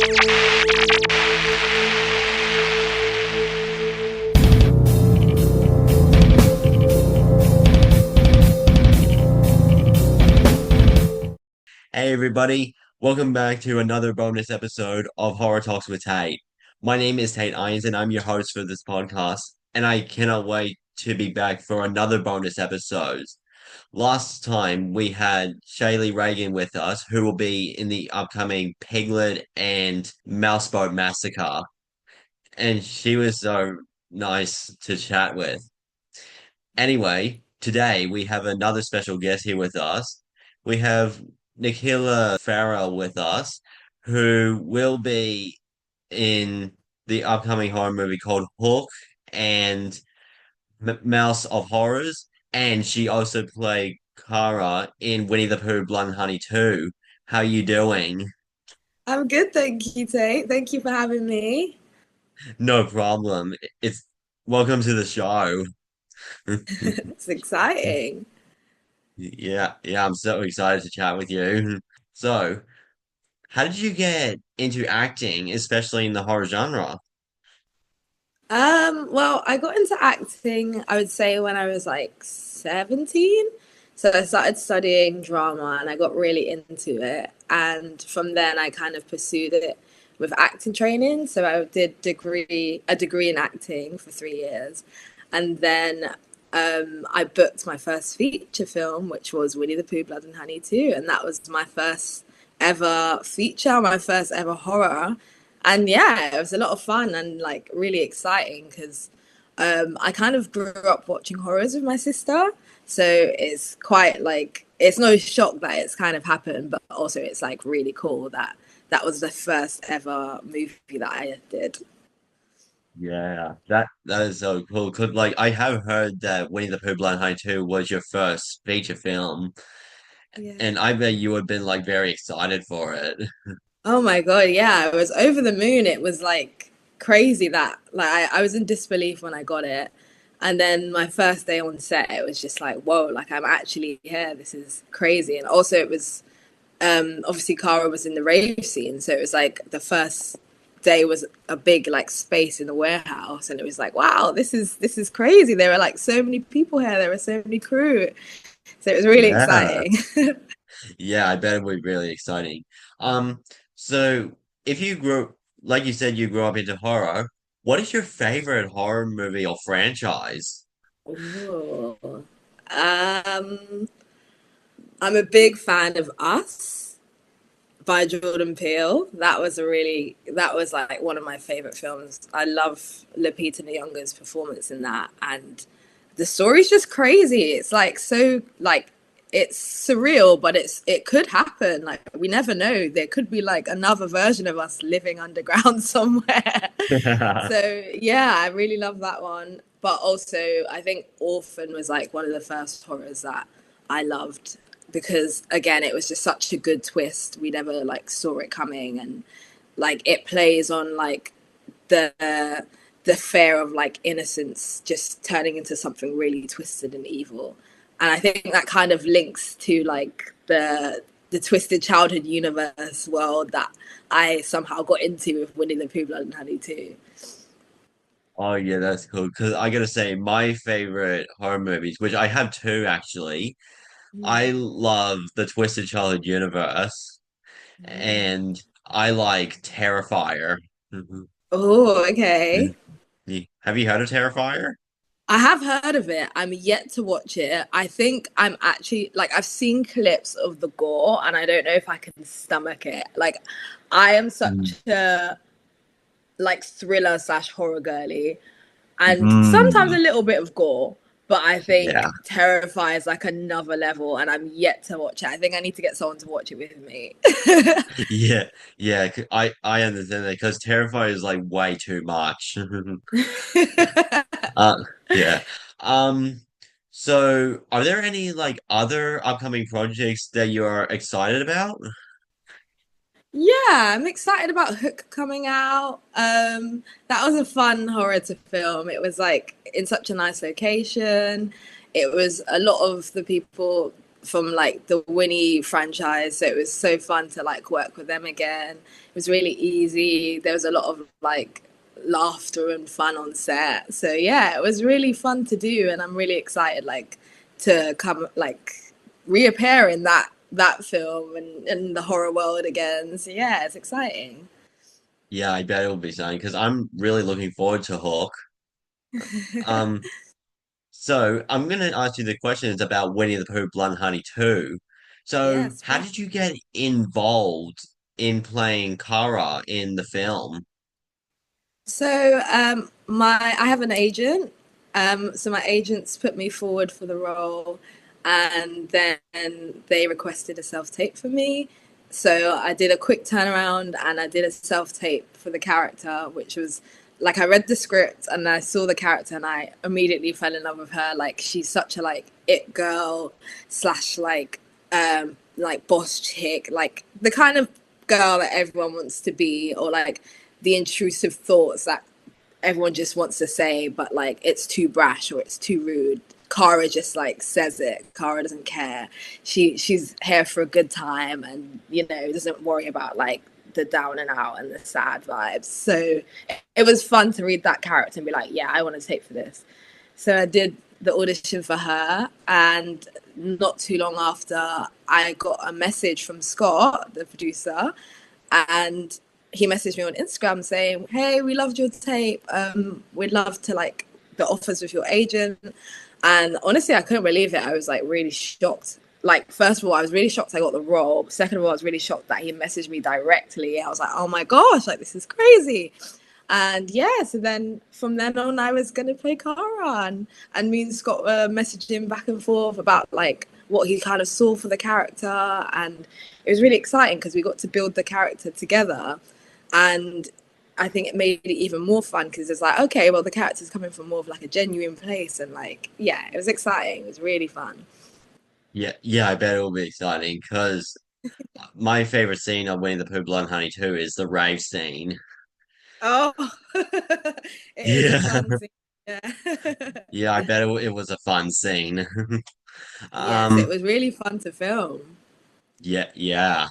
Hey everybody, welcome back to another bonus episode of Horror Talks with Tate. My name is Tate Irons and I'm your host for this podcast, and I cannot wait to be back for another bonus episode. Last time we had Shaylee Reagan with us, who will be in the upcoming Piglet and Mouseboat Massacre, and she was so nice to chat with. Anyway, today we have another special guest here with us. We have Nichaela Farrell with us, who will be in the upcoming horror movie called Hook and Mouse of Horrors, and she also played Kara in Winnie the Pooh Blood and Honey 2. How you doing? I'm good, thank you, Tate. Thank you for having me. No problem. It's welcome to the show. It's exciting. Yeah, I'm so excited to chat with you. So, how did you get into acting, especially in the horror genre? Well, I got into acting, I would say, when I was like 17. So I started studying drama and I got really into it. And from then I kind of pursued it with acting training. So I did a degree in acting for 3 years. And then I booked my first feature film, which was Winnie the Pooh, Blood and Honey 2. And that was my first ever feature, my first ever horror. And yeah, it was a lot of fun and like really exciting because I kind of grew up watching horrors with my sister. So it's quite like, it's no shock that it's kind of happened, but also it's like really cool that that was the first ever movie that I did. Yeah, that is so cool. Cause like I have heard that Winnie the Pooh Blood and Honey 2 was your first feature film, Yeah. and I bet you would have been like very excited for it. Oh my God, yeah, I was over the moon. It was like crazy that like I was in disbelief when I got it. And then my first day on set, it was just like, whoa, like I'm actually here. This is crazy. And also it was obviously Cara was in the rave scene, so it was like the first day was a big like space in the warehouse, and it was like, wow, this is crazy. There were like so many people here, there were so many crew. So it was really Yeah, exciting. yeah, I bet it would be really exciting. Um, so if you grew, like you said, you grew up into horror, what is your favorite horror movie or franchise? Ooh. Um, I'm a big fan of Us by Jordan Peele. That was like one of my favorite films. I love Lupita Nyong'o's performance in that, and the story's just crazy. It's like so like it's surreal, but it could happen. Like we never know. There could be like another version of us living underground somewhere. So yeah, I really love that one. But also, I think Orphan was like one of the first horrors that I loved because again, it was just such a good twist. We never like saw it coming, and like it plays on like the the fear of like innocence just turning into something really twisted and evil. And I think that kind of links to like the twisted childhood universe world that I somehow got into with Winnie the Pooh Blood and Honey too. Oh yeah, that's cool. Because I gotta say, my favorite horror movies, which I have two actually, I love the Twisted Childhood universe, and I like Terrifier. Mhm. Oh, okay. Have you heard of Terrifier? I have heard of it. I'm yet to watch it. I think I'm actually like I've seen clips of the gore and I don't know if I can stomach it. Like I am such a like thriller slash horror girly and sometimes a Mm. little bit of gore, but I think Yeah, Terrify is like another level and I'm yet to watch it. I think I need to get someone to watch it with me. yeah, yeah. I understand that because Terrifier is like way too much. Uh, yeah. Um. So, are there any like other upcoming projects that you are excited about? Yeah, I'm excited about Hook coming out. That was a fun horror to film. It was like in such a nice location. It was a lot of the people from like the Winnie franchise. So it was so fun to like work with them again. It was really easy. There was a lot of like laughter and fun on set. So yeah, it was really fun to do, and I'm really excited like to come like reappear in that film and in the horror world again. So yeah, it's exciting. Yeah, I bet it'll be something because I'm really looking forward to Hawk. Um, so I'm gonna ask you the questions about Winnie the Pooh Blood Honey 2. So Yes, how please. did you get involved in playing Kara in the film? So my I have an agent. So my agents put me forward for the role, and then they requested a self tape for me. So I did a quick turnaround and I did a self tape for the character, which was like I read the script and I saw the character and I immediately fell in love with her. Like she's such a like it girl slash like boss chick, like the kind of girl that everyone wants to be, or like the intrusive thoughts that everyone just wants to say, but like it's too brash or it's too rude. Kara just like says it. Kara doesn't care. She's here for a good time, and doesn't worry about like the down and out and the sad vibes. So it was fun to read that character and be like, yeah, I want to take for this. So I did the audition for her, and not too long after, I got a message from Scott, the producer, and he messaged me on Instagram saying, "Hey, we loved your tape. We'd love to like the offers with your agent." And honestly, I couldn't believe it. I was like really shocked. Like, first of all, I was really shocked I got the role. Second of all, I was really shocked that he messaged me directly. I was like, "Oh my gosh, like this is crazy." And yeah, so then from then on, I was gonna play Kara, and me and Scott were messaging back and forth about like what he kind of saw for the character, and it was really exciting because we got to build the character together, and I think it made it even more fun because it's like, okay, well, the character's coming from more of like a genuine place, and like, yeah, it was exciting. It was really fun. Yeah, yeah, I bet it'll be exciting because my favorite scene of Winnie the Pooh Blood Honey 2 is the rave scene. Oh, it is a Yeah. fun scene. Yeah. Yeah, I bet it was a fun scene. Yes, it Um, was really fun to film. yeah, yeah.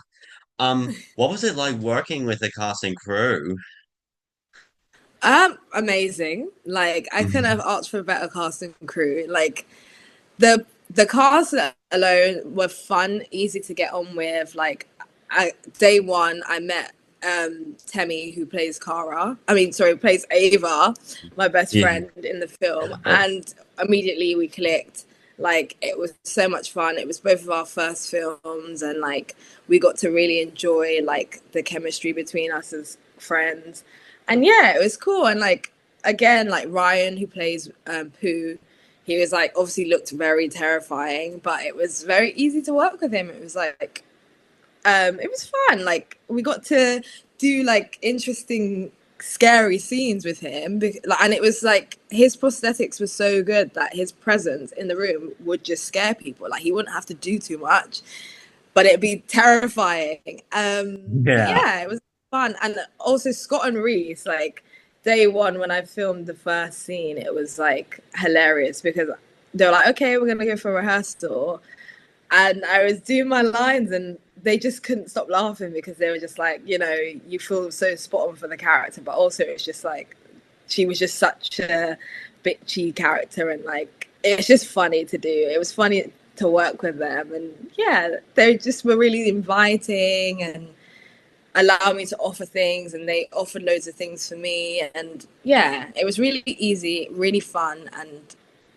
What was it like working with the cast and crew? Amazing. Like I couldn't have asked for a better cast and crew. Like the cast alone were fun, easy to get on with. Like day one, I met Temmie, who plays Kara. I mean, sorry, plays Ava, my best Yeah. friend in the film, and immediately we clicked. Like it was so much fun. It was both of our first films, and like we got to really enjoy like the chemistry between us as friends. And yeah, it was cool. And like again, like Ryan, who plays Pooh, he was like obviously looked very terrifying, but it was very easy to work with him. It was like it was fun. Like we got to do like interesting scary scenes with him, and it was like his prosthetics were so good that his presence in the room would just scare people. Like he wouldn't have to do too much, but it'd be terrifying. But Yeah. yeah, it was fun. And also Scott and Reese, like day one when I filmed the first scene, it was like hilarious because they were like, okay, we're gonna go for rehearsal. And I was doing my lines and they just couldn't stop laughing because they were just like, you feel so spot on for the character, but also it's just like she was just such a bitchy character, and like it's just funny to do. It was funny to work with them, and yeah, they just were really inviting and allowed me to offer things, and they offered loads of things for me, and yeah, it was really easy, really fun, and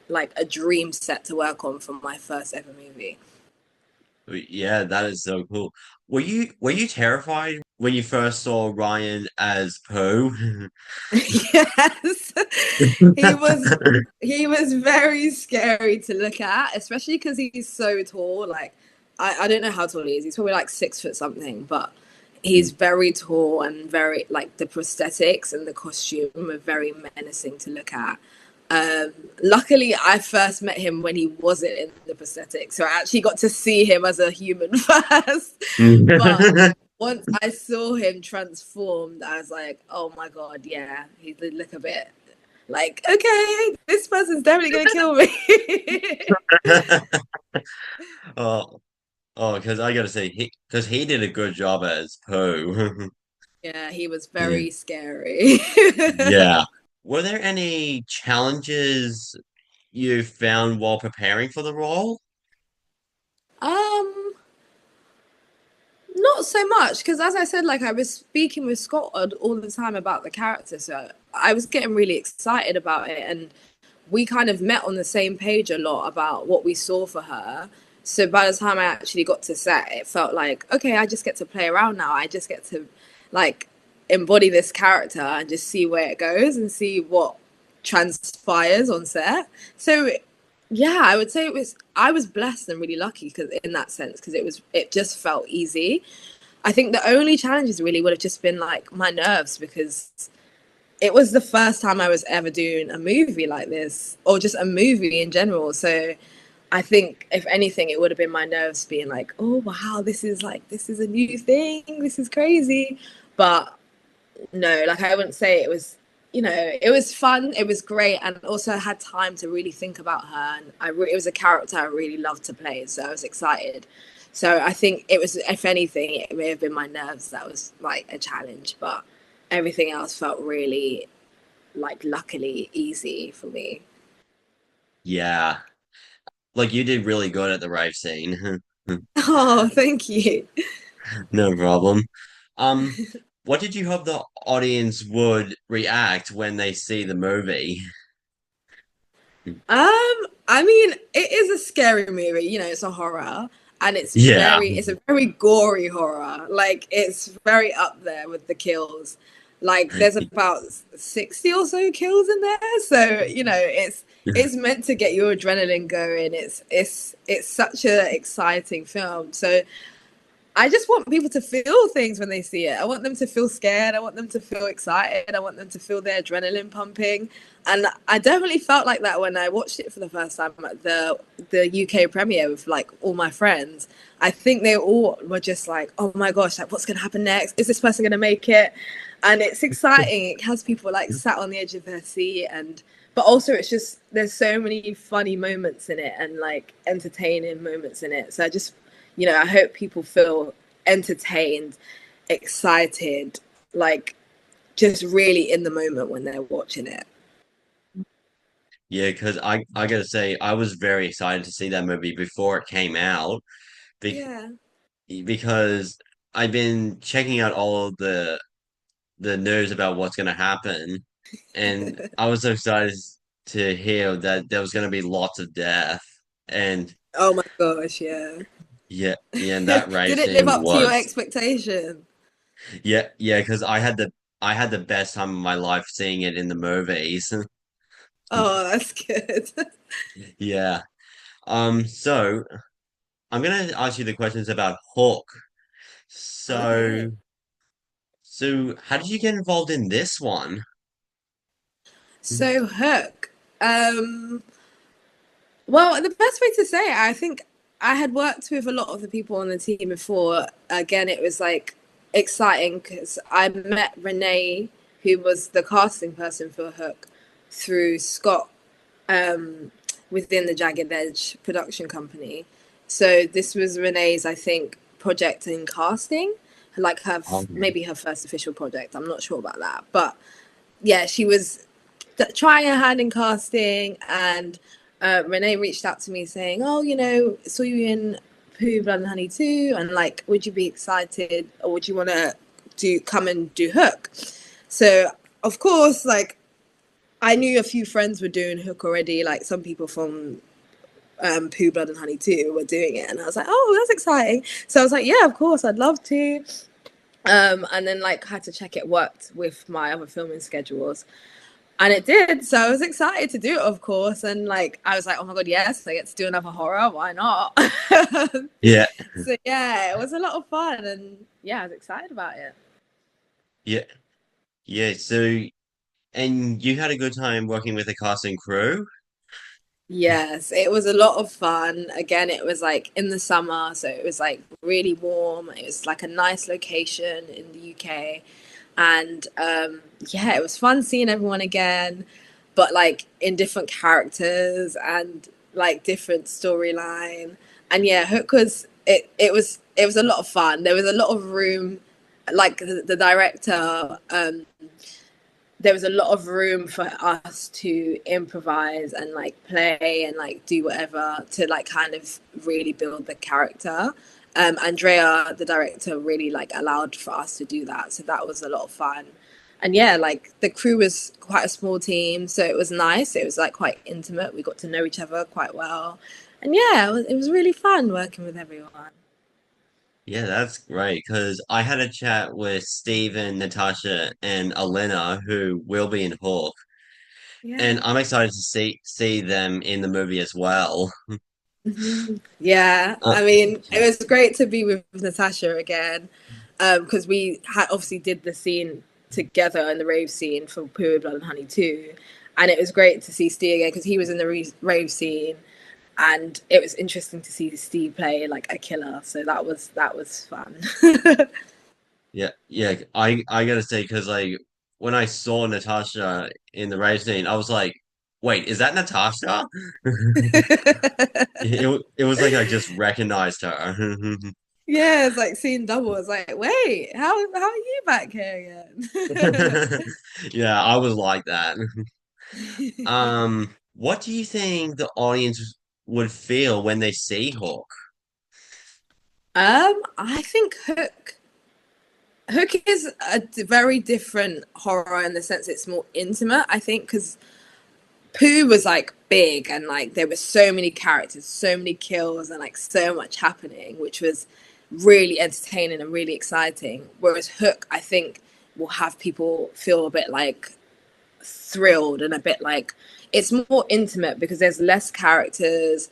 like a dream set to work on for my first ever movie. Yeah, that is so cool. Were you terrified when you first saw Ryan as Poe? Yes, he was he was very scary to look at, especially because he's so tall. Like I don't know how tall he is. He's probably like 6 foot something, but he's very tall and very like the prosthetics and the costume are very menacing to look at. Luckily, I first met him when he wasn't in the prosthetics, so I actually got to see him as a human first. But once I saw him transformed, I was like, oh my god, yeah, he did look a bit Like, okay, this person's definitely gonna kill me. Oh, oh, because I gotta say, he did a good job as Poe. Yeah, he was Yeah. very scary. Yeah. Were there any challenges you found while preparing for the role? um, Not so much, because as I said, like I was speaking with Scott all the time about the character, so I was getting really excited about it, and we kind of met on the same page a lot about what we saw for her. So by the time I actually got to set, it felt like, okay, I just get to play around now. I just get to like embody this character and just see where it goes and see what transpires on set. So yeah, I would say I was blessed and really lucky because in that sense, because it just felt easy. I think the only challenges really would have just been like my nerves, because it was the first time I was ever doing a movie like this, or just a movie in general. So I think if anything, it would have been my nerves being like, oh wow, this is a new thing, this is crazy. But no, like I wouldn't say it was, it was fun, it was great, and also I had time to really think about her, and it was a character I really loved to play, so I was excited. So I think it was, if anything, it may have been my nerves that was like a challenge, but everything else felt really, like, luckily easy for me. Yeah. Like you did really good at the rave scene. Oh, thank you. No problem. Um, what did you hope the audience would react when they see the movie? I mean, it is a scary movie. It's a horror, and Yeah. it's a very gory horror. Like, it's very up there with the kills. Like, there's about 60 or so kills in there, so it's meant to get your adrenaline going. It's such an exciting film. So I just want people to feel things when they see it. I want them to feel scared. I want them to feel excited. I want them to feel their adrenaline pumping. And I definitely felt like that when I watched it for the first time at the UK premiere with like all my friends. I think they all were just like, "Oh my gosh, like what's going to happen next? Is this person going to make it?" And it's exciting. It has people like sat on the edge of their seat, and but also it's just there's so many funny moments in it and like entertaining moments in it. So I hope people feel entertained, excited, like just really in the moment when they're watching it. Yeah, because I gotta say, I was very excited to see that movie before it came out be Yeah. because I've been checking out all of the news about what's gonna happen, and I was so excited to hear that there was gonna be lots of death, and Oh my gosh, yeah. yeah, yeah, and that Did rave it live scene up to your was expectation? yeah, because I had the best time of my life seeing it in the movies. Oh, that's good. Yeah. So I'm gonna ask you the questions about Hook. So, Okay. so how did you get involved in this one? So Hook. Um well, the best way to say it, I think I had worked with a lot of the people on the team before. Again, it was like exciting because I met Renee, who was the casting person for Hook, through Scott, um, within the Jagged Edge production company. So this was Renee's, I think, project in casting, like Um, maybe her first official project. I'm not sure about that, but yeah, she was trying her hand in casting, and Renee reached out to me saying, "Oh, saw you in Pooh, Blood and Honey too, and like, would you be excited, or would you want to come and do Hook?" So of course, like I knew a few friends were doing Hook already, like some people from Pooh, Blood and Honey too were doing it, and I was like, "Oh, that's exciting!" So I was like, "Yeah, of course, I'd love to." And then like had to check it worked with my other filming schedules. And it did. So I was excited to do it, of course. And like, I was like, oh my God, yes, I get to do another horror. Why not? yeah, So yeah, it was a lot of fun. And yeah, I was excited about it. yeah, yeah. So, and you had a good time working with the cast and crew? Yes, it was a lot of fun. Again, it was like in the summer. So it was like really warm. It was like a nice location in the UK. And yeah, it was fun seeing everyone again. but like in different characters and like different storyline. And yeah, Hook was it was a lot of fun. There was a lot of room, like the director, there was a lot of room for us to improvise and like play and like do whatever to like kind of really build the character. Andrea, the director, really like allowed for us to do that, so that was a lot of fun. And yeah, like the crew was quite a small team, so it was nice. It was like quite intimate. We got to know each other quite well, and yeah, it was really fun working with everyone. Yeah, that's great because I had a chat with Steven, Natasha, and Elena who will be in Hawk, and Yeah. I'm excited to see them in the movie as well. Yeah, Uh, I mean, it was great to be with Natasha again, because we had obviously did the scene together in the rave scene for Pooh, Blood and Honey too, and it was great to see Steve again because he was in the rave scene, and it was interesting to see Steve play like a killer. So that was fun. yeah, yeah, I gotta say because like when I saw Natasha in the race scene, I was like, wait, is that Natasha? It was like I just recognized her. Yeah, it's like seeing double. It's like, wait, how are you back here again? Yeah, I was like that. What do you think the audience would feel when they see Hawk? I think Hook is a very different horror in the sense it's more intimate, I think, because Pooh was like big and like there were so many characters, so many kills, and like so much happening, which was really entertaining and really exciting. Whereas Hook, I think, will have people feel a bit like thrilled and a bit like it's more intimate because there's less characters,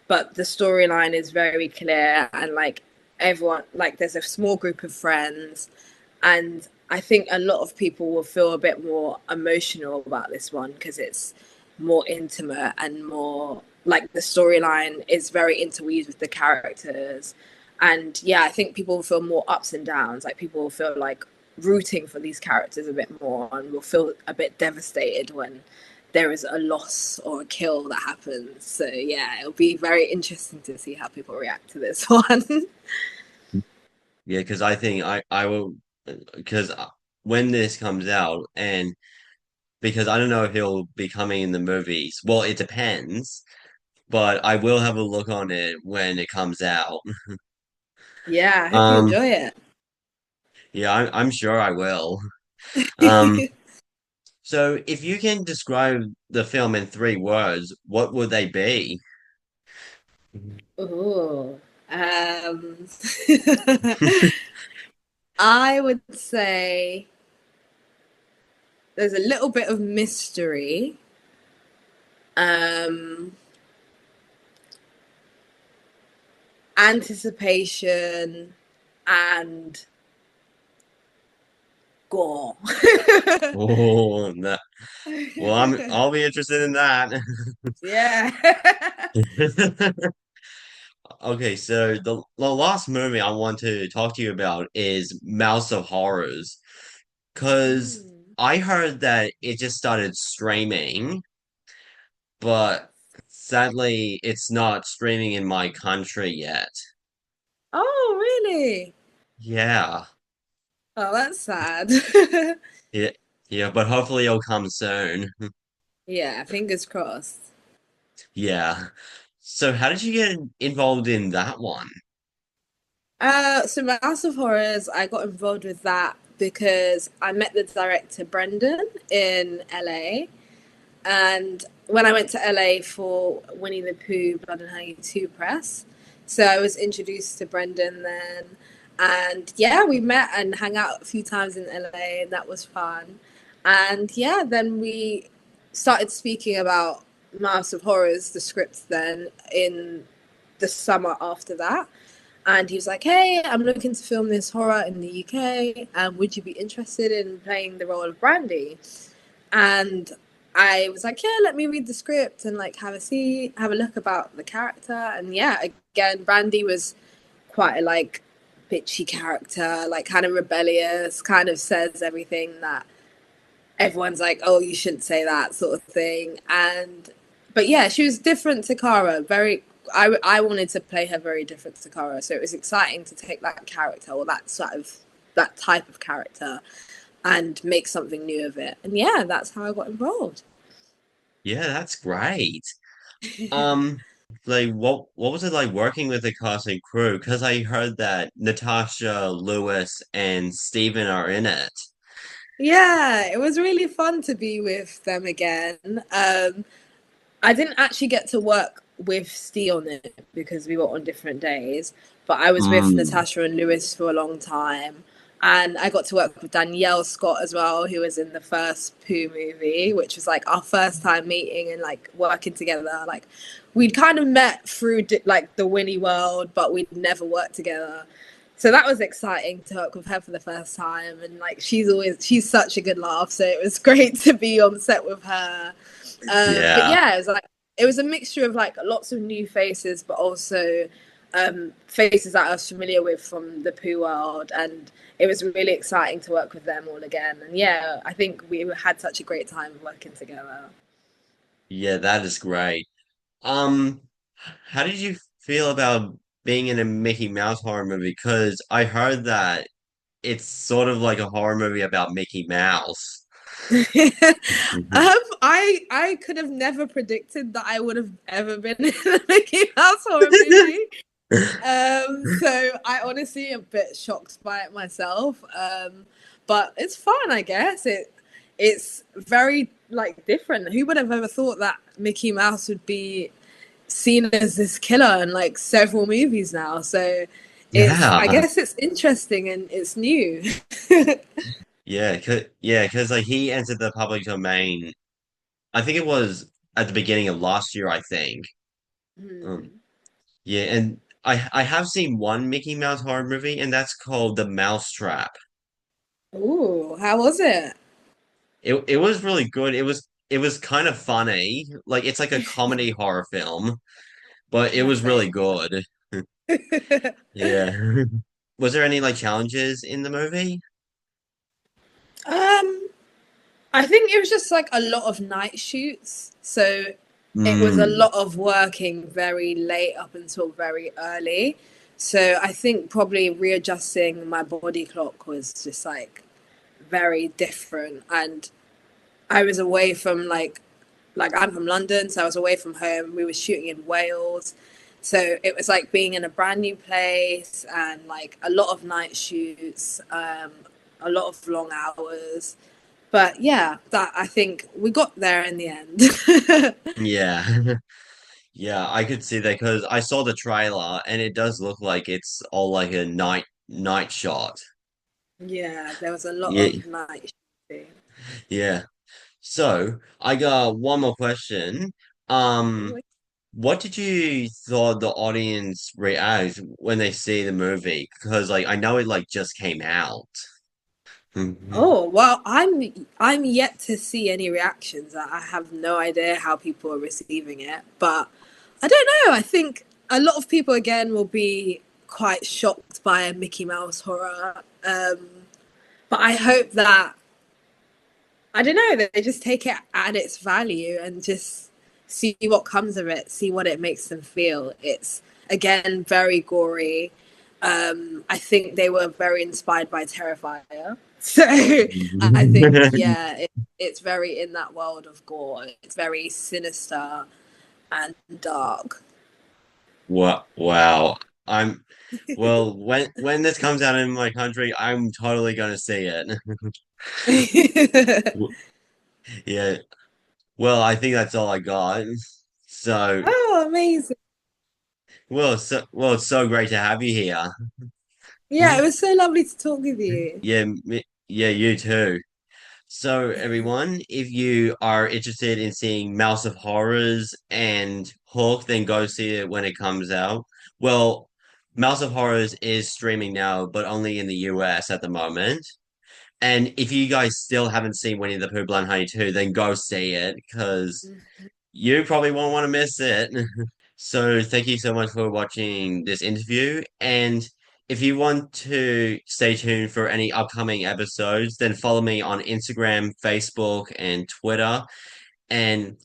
but the storyline is very clear and like everyone like there's a small group of friends, and I think a lot of people will feel a bit more emotional about this one because it's more intimate and more like the storyline is very interweaved with the characters. And yeah, I think people will feel more ups and downs. Like people will feel like rooting for these characters a bit more and will feel a bit devastated when there is a loss or a kill that happens. So yeah, it'll be very interesting to see how people react to this one. Yeah, because I think I will because when this comes out and because I don't know if he'll be coming in the movies. Well, it depends, but I will have a look on it when it comes out. Yeah, I hope you Um, enjoy it. yeah, I'm sure I will. Um, so if you can describe the film in 3 words, what would they be? Ooh. I would say there's a little bit of mystery, um, anticipation, and gore. Oh, that, well, I'll be interested in that. Yeah. Okay, so the last movie I want to talk to you about is Mouse of Horrors, because Mm, I heard that it just started streaming, but yes. sadly it's not streaming in my country yet. Oh, really? Yeah. Oh, that's sad. Yeah, yeah, but hopefully it'll come soon. Yeah, fingers crossed. Yeah. So how did you get involved in that one? So my House of Horrors, I got involved with that because I met the director Brendan in LA. And when I went to LA for Winnie the Pooh, Blood and Honey 2 press, so I was introduced to Brendan then. And yeah, we met and hung out a few times in LA, and that was fun. And yeah, then we started speaking about Mouse of Horrors, the script, then in the summer after that. And he was like, "Hey, I'm looking to film this horror in the UK. Would you be interested in playing the role of Brandy?" And I was like, "Yeah, let me read the script and like have a look about the character." And yeah, again, Brandy was quite a like bitchy character, like kind of rebellious, kind of says everything that everyone's like, "Oh, you shouldn't say that," sort of thing. And but yeah, she was different to Kara. Very, I wanted to play her very different to Kara, so it was exciting to take that character or that sort of that type of character and make something new of it. And yeah, that's how I got involved. Yeah, that's great. Um, like what was it like working with the cast and crew? Because I heard that Natasha, Lewis, and Steven are in it. Yeah, it was really fun to be with them again. I didn't actually get to work with Steve on it because we were on different days, but I was with Mm. Natasha and Lewis for a long time. And I got to work with Danielle Scott as well, who was in the first Pooh movie, which was like our first time meeting and like working together. Like we'd kind of met through like the Winnie world, but we'd never worked together. So that was exciting to work with her for the first time. And like she's such a good laugh. So it was great to be on set with her. But Yeah. yeah, it was a mixture of like lots of new faces, but also faces that I was familiar with from the Pooh world, and it was really exciting to work with them all again. And yeah, I think we had such a great time working together. Yeah, that is great. Um, how did you feel about being in a Mickey Mouse horror movie? Because I heard that it's sort of like a horror movie about Mickey Mouse. I could have never predicted that I would have ever been in a Mickey Mouse horror movie. So I honestly am a bit shocked by it myself. But it's fun, I guess. It's very like different. Who would have ever thought that Mickey Mouse would be seen as this killer in like several movies now? So I Yeah. guess it's interesting and it's new. Because like he entered the public domain. I think it was at the beginning of last year, I think. Um, Hmm. yeah, and I have seen one Mickey Mouse horror movie, and that's called The Mousetrap. Ooh, how was it? It was really good. It was kind of funny. Like it's like a comedy horror film, but it was really Nothing. good. Yeah. Was there any like challenges in the movie? um, I think it was just like a lot of night shoots. So it was a Mm. lot of working very late up until very early. So I think probably readjusting my body clock was just like very different. And I was away from like I'm from London, so I was away from home. We were shooting in Wales. So it was like being in a brand new place and like a lot of night shoots, a lot of long hours. But yeah, that I think we got there in the end. Yeah. Yeah, I could see that because I saw the trailer and it does look like it's all like a night shot. Yeah, there was a lot Yeah, of night shooting. yeah. So I got one more question. Um, what did you thought the audience react when they see the movie? Because like I know it like just came out. Mhm. Oh well, I'm yet to see any reactions. I have no idea how people are receiving it, but I don't know. I think a lot of people again will be quite shocked by a Mickey Mouse horror. But I hope that I don't know that they just take it at its value and just see what comes of it, see what it makes them feel. It's again very gory. I think they were very inspired by Terrifier. So I think, yeah, it's very in that world of gore. It's very sinister and dark. Wow. I'm well when this comes out in my country, I'm totally gonna see it. Yeah. Well, I think that's all I got. So, Oh, amazing. it's so great to have you here. Yeah, it was so lovely to talk with you. Yeah, yeah, you too. So, everyone, if you are interested in seeing Mouse of Horrors and Hawk, then go see it when it comes out. Well, Mouse of Horrors is streaming now, but only in the US at the moment. And if you guys still haven't seen Winnie the Pooh Blood Honey 2, then go see it because you probably won't want to miss it. So thank you so much for watching this interview. And if you want to stay tuned for any upcoming episodes, then follow me on Instagram, Facebook, and Twitter, and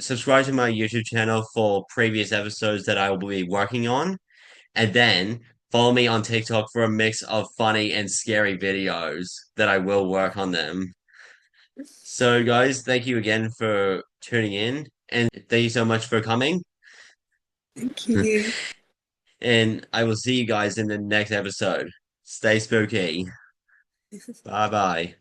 subscribe to my YouTube channel for previous episodes that I will be working on. And then follow me on TikTok for a mix of funny and scary videos that I will work on them. So, guys, thank you again for tuning in, and thank you so much for coming. Thank you. And I will see you guys in the next episode. Stay spooky. Bye bye.